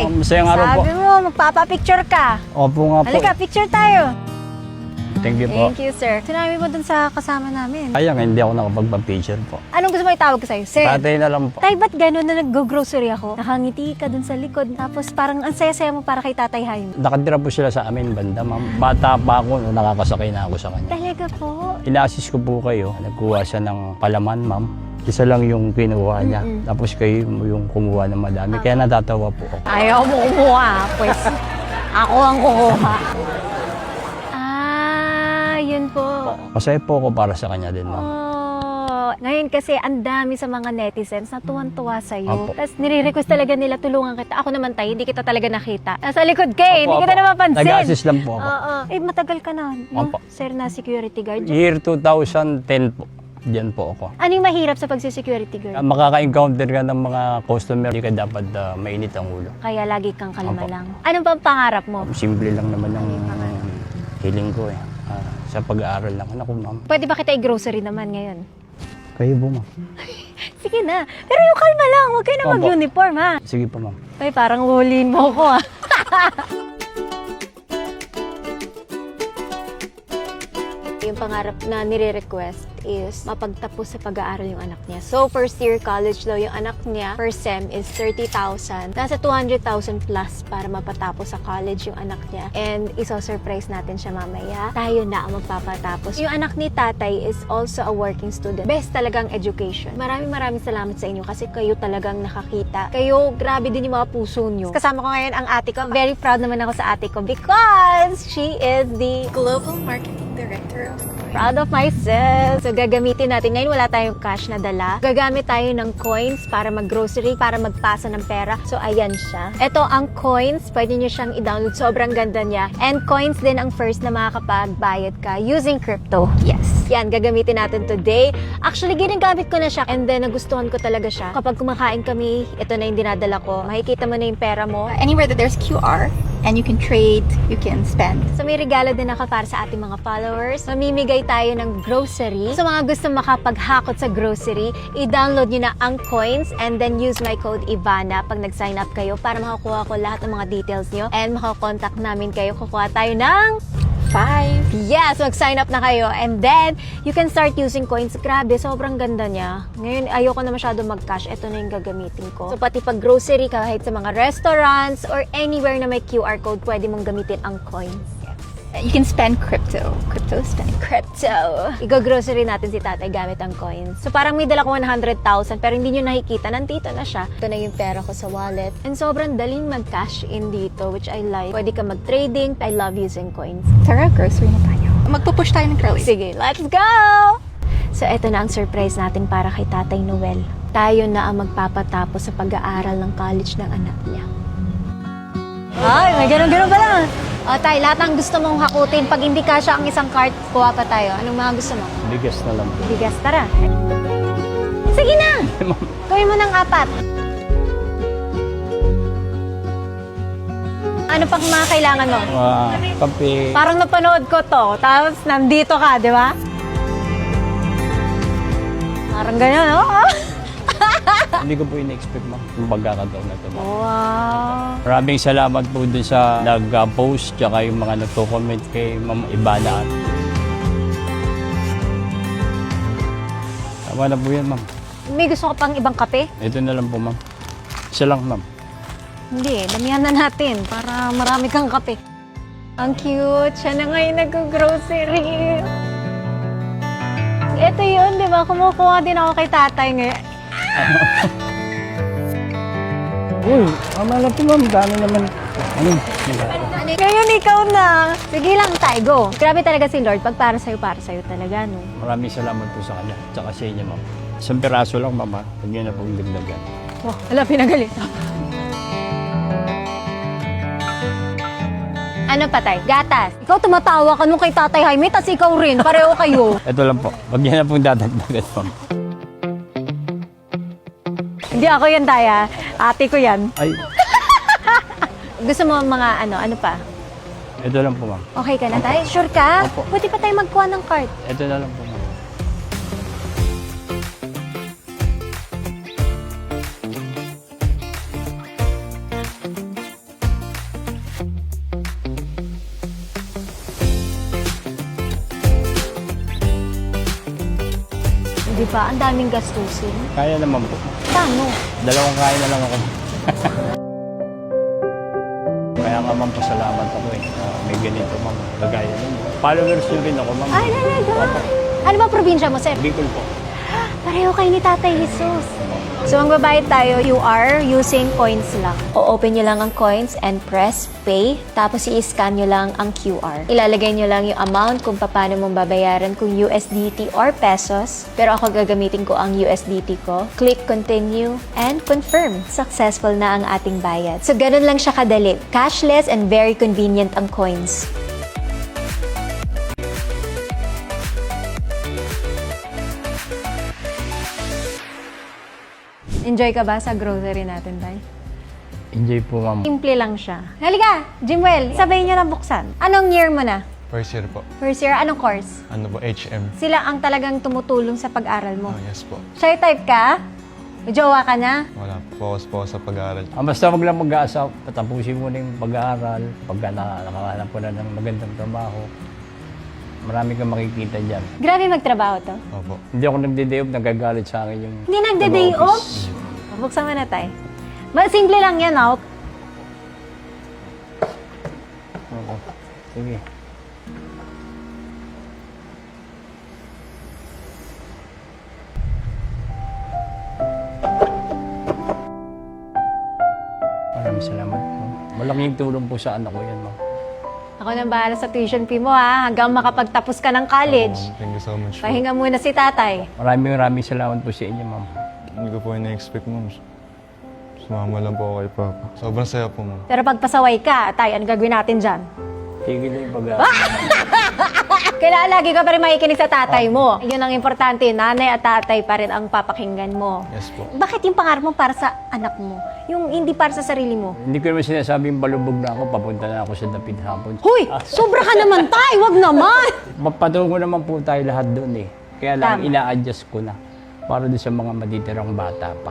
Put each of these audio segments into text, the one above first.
Tay. Masayang araw po. Sabi mo, magpapapicture ka. Opo nga po. Halika, picture tayo. Thank you po. Thank you, sir. Sinabi mo dun sa kasama namin. Kaya nga, hindi ako nakapagpa-picture po. Anong gusto mo itawag ko sa'yo? Sir. Tatay na lang po. Tay, ba't gano'n na nag-grocery ako? Nakangiti ka dun sa likod. Tapos parang ang saya-saya mo para kay Tatay Jaime. Nakatira po sila sa amin banda, ma'am. Bata pa ako, no, nakakasakay na ako sa kanya. Talaga po. Ina-assist ko po kayo. Nagkuha siya ng palaman, ma'am. Isa lang yung kinuha niya. Tapos kayo yung kumuha ng madami. Kaya natatawa po ako. Ayaw mo kumuha. Pues, ako ang kukuha. Yun po. Masaya po ako para sa kanya din, ma'am. Ngayon kasi ang dami sa mga netizens na tuwan-tuwa sa'yo. Opo. Tapos nire-request talaga nila tulungan kita. Ako naman tayo, hindi kita talaga nakita. Nasa likod ka eh, hindi Opo, kita opo. napapansin. Nag-assist lang po ako. Oo. Eh, matagal ka na, no? Opo. Sir na security guard. Year 2010 po. Diyan po ako. Ano yung mahirap sa pagsi-security guard? Makaka-encounter ka ng mga customer, hindi ka dapat mainit ang ulo. Kaya lagi kang kalma Opo. lang. Anong bang pangarap mo? Simple lang naman ang hiling ko eh. Sa pag-aaral lang. Ano ko, ma'am? Pwede ba kita i-grocery naman ngayon? Kayo po, ma'am. Sige na. Pero yung kalma lang. Huwag kayo na Opo. mag-uniform, ha? Sige po, ma'am. Ay, parang huliin mo ko, ha? Yung pangarap na nire-request is mapagtapos sa pag-aaral yung anak niya. So, first year college daw yung anak niya. First sem is 30,000. Nasa 200,000 plus para mapatapos sa college yung anak niya. And iso-surprise natin siya mamaya. Tayo na ang magpapatapos. Yung anak ni tatay is also a working student. Best talagang education. Maraming salamat sa inyo kasi kayo talagang nakakita. Kayo, grabe din yung mga puso nyo. Kasama ko ngayon ang ate ko. Very proud naman ako sa ate ko because she is the Global Marketing Director of Coin. proud of myself. So, gagamitin natin. Ngayon, wala tayong cash na dala. Gagamit tayo ng coins para mag-grocery, para magpasa ng pera. So, ayan siya. Ito ang coins. Pwede nyo siyang i-download. Sobrang ganda niya. And coins din ang first na makakapagbayad ka using crypto. Yes. Yan, gagamitin natin today. Actually, ginagamit ko na siya. And then, nagustuhan ko talaga siya. Kapag kumakain kami, ito na yung dinadala ko. Makikita mo na yung pera mo. Anywhere that there's QR and you can trade, you can spend. So may regalo din ako para sa ating mga followers. Mamimigay tayo ng grocery. So mga gusto makapaghakot sa grocery, i-download nyo na ang coins and then use my code Ivana pag nag-sign up kayo para makakuha ko lahat ng mga details nyo and makakontakt namin kayo. Kukuha tayo ng 5. Yes, mag-sign up na kayo. And then, you can start using coins. Grabe, sobrang ganda niya. Ngayon, ayoko na masyado mag-cash. Ito na yung gagamitin ko. So, pati pag grocery, kahit sa mga restaurants or anywhere na may QR code, pwede mong gamitin ang coins. You can spend crypto. Crypto spending. Crypto. Igo-grocery natin si tatay gamit ang coins. So parang may dala ko 100,000 pero hindi nyo nakikita. Nandito na siya. Ito na yung pera ko sa wallet. And sobrang daling mag-cash in dito, which I like. Pwede ka mag-trading. I love using coins. Tara, grocery na tayo. Magpupush tayo ng curly. Sige, let's go! So ito na ang surprise natin para kay Tatay Noel. Tayo na ang magpapatapos sa pag-aaral ng college ng anak niya. Ay, may ganun-ganun pa lang. O tay, lahat ng gusto mong hakutin. Pag hindi kasya ang isang cart, kuha pa tayo. Anong mga gusto mo? Bigas na lang po. Bigas, tara. Sige na! Gawin mo ng 4. Ano pang mga kailangan mo? Kape. Parang napanood ko to, tapos nandito ka, di ba? Parang ganyan, oh. Hindi ko po in-expect, ma'am, yung pagkakataon na ito, ma'am. Wow. Maraming salamat po dun sa nag-post tsaka yung mga nagko-comment kay Ma'am Ivana. Tama na po yan, ma'am. May gusto ka pang ibang kape? Ito na lang po, ma'am. Isa lang, ma'am. Hindi, damihan na natin para marami kang kape. Ang cute. Siya na ngayon nag-grocery. Ito yun, di ba? Kumukuha din ako kay tatay ngayon. Uy, tama na po, ma'am. Dami naman. Ano? Ngayon ikaw na. Sige lang, tay, go. Grabe talaga si Lord. Pag para sa'yo talaga, no? Maraming salamat po sa kanya. Tsaka sa inyo, ma'am. Isang piraso lang, ma'am, ha? Huwag niyo na pong dagdagan. Wow, wala pinagalit. Ano pa, tay? Gatas. Ikaw tumatawa ka nung kay Tatay Jaime, tas ikaw rin. Pareho kayo. Ito lang po. Huwag niyo na pong dadagdagan, ma'am. Hindi ako yan, Taya. Ate ko yan. Ay, Gusto mo mga ano pa? ito lang po, ma'am. Okay ka na, Tay? Sure ka? Opo. Pwede pa tayo magkuha ng card. Ito na lang po, ma'am. di ba? Ang daming gastusin. Kaya naman po. Paano? Dalawang kain na lang ako. Kaya nga ma'am, pasalamat ako eh. May ganito ma'am, kagaya ninyo. Followers nyo rin ako ma'am. Ay, talaga? Ano ba probinsya mo, sir? Bicol po. Pareho kayo ni Tatay Jesus. So, ang babayad tayo, you are using coins lang. O-open nyo lang ang coins and press pay. Tapos, i-scan nyo lang ang QR. Ilalagay nyo lang yung amount kung paano mong babayaran, kung USDT or pesos. Pero ako gagamitin ko ang USDT ko. Click continue and confirm. Successful na ang ating bayad. So, ganun lang siya kadali. Cashless and very convenient ang coins. Enjoy ka ba sa grocery natin, Tay? Enjoy po ma'am. Simple lang siya. Halika, Jimwell, sabayin niyo lang buksan. Anong year mo na? First year po. First year, anong course? Ano po, HM. Sila ang talagang tumutulong sa pag-aral mo. Oh, yes po. Shy type ka? May jowa ka na? Wala po. Focus po ako sa pag-aaral. Basta wag lang mag-aasa, patapusin mo na yung pag-aaral. Pagka nakahanap ko na ng magandang trabaho, marami kang makikita dyan. Grabe magtrabaho to. Opo. Hindi ako nagde-day off, nagagalit sa akin yung... Hindi nagde-day off? taga-office. Buksan mo na, Tay. Simple lang yan, oh. Oo. Sige. Maraming salamat po. Malaking tulong po sa anak ko yan, ma'am. Ako nang bahala sa tuition fee mo, ha? Hanggang makapagtapos ka ng college. Ma'am, thank you so much po. Pahinga muna si Tatay. Maraming salamat po sa inyo, ma'am. Hindi ko po ina-expect, ma'am. Sumama lang po ako kay Papa. Sobrang saya po, ma'am. Pero pag pasaway ka, Tay, ano gagawin natin dyan? Tigil na yung pag-aaral. Kailangan lagi ka pa rin makikinig sa tatay mo. Yun ang importante, nanay at tatay pa rin ang papakinggan mo. Yes po. Bakit yung pangarap mo para sa anak mo? Yung hindi para sa sarili mo? Hindi ko naman sinasabing balubog na ako, papunta na ako sa Dapit hapon. Huy! Sobra ka naman, Tay! Wag naman! Mapatungo naman po tayo lahat doon eh. Kaya lang Tama. ina-adjust ko na para doon sa mga matitirang bata pa.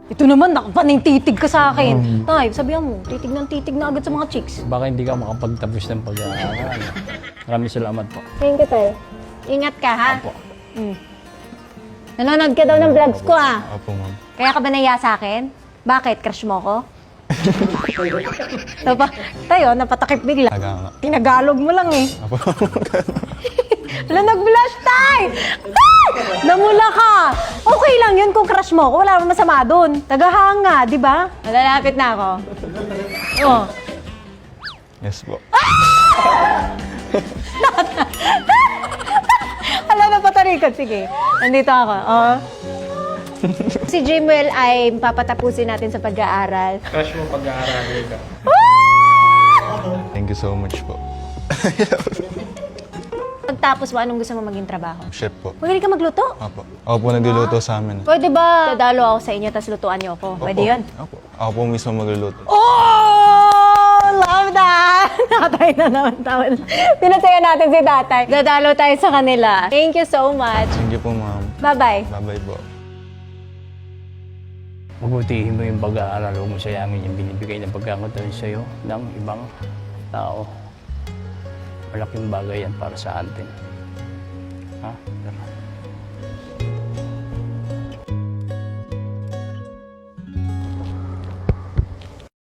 Ito naman, nakapanintitig ka sa akin. Tay, sabihan mo, titig na agad sa mga chicks. Baka hindi ka makapagtapos ng pag-aaral. Maraming salamat po. Thank you, Tay. Ingat ka, ha? Opo. Nanonood ka daw ng vlogs ko, ha? Opo, ma'am. Kaya ka ba naiya sa akin? Bakit? Crush mo ko? Tayo, napatakip bigla. Taga nga. Tinagalog mo lang eh. Opo. Wala, nag-blush, Tay! Ah! Namula ka! Okay lang yun kung crush mo ko. Wala namang masama doon. Tagahanga, di ba? Nalalapit na ako. Oh. Yes po. Wala na patarikot. Sige. Nandito ako. Oh. Si Jimwell ay papatapusin natin sa pag-aaral. Crush mo pag-aaral ka. Thank you so much po. Pagtapos mo, anong gusto mo maging trabaho? Chef po. Magaling ka magluto? Opo. Ako po nagluluto sa amin. Pwede ba dadalo ako sa inyo tapos lutuan niyo ako? Pwede Opo. yun? Opo. Ako po mismo magluluto. Oh! Love that! Tatay na naman tawal. Pinasaya natin si tatay. Dadalo tayo sa kanila. Thank you so much. Thank you po, ma'am. Bye-bye. Bye-bye po. Magbutihin mo yung pag-aaral, huwag mo sayangin yung binibigay ng pagkakataon sa'yo ng ibang tao. Malaking bagay yan para sa atin. Ha? Tara.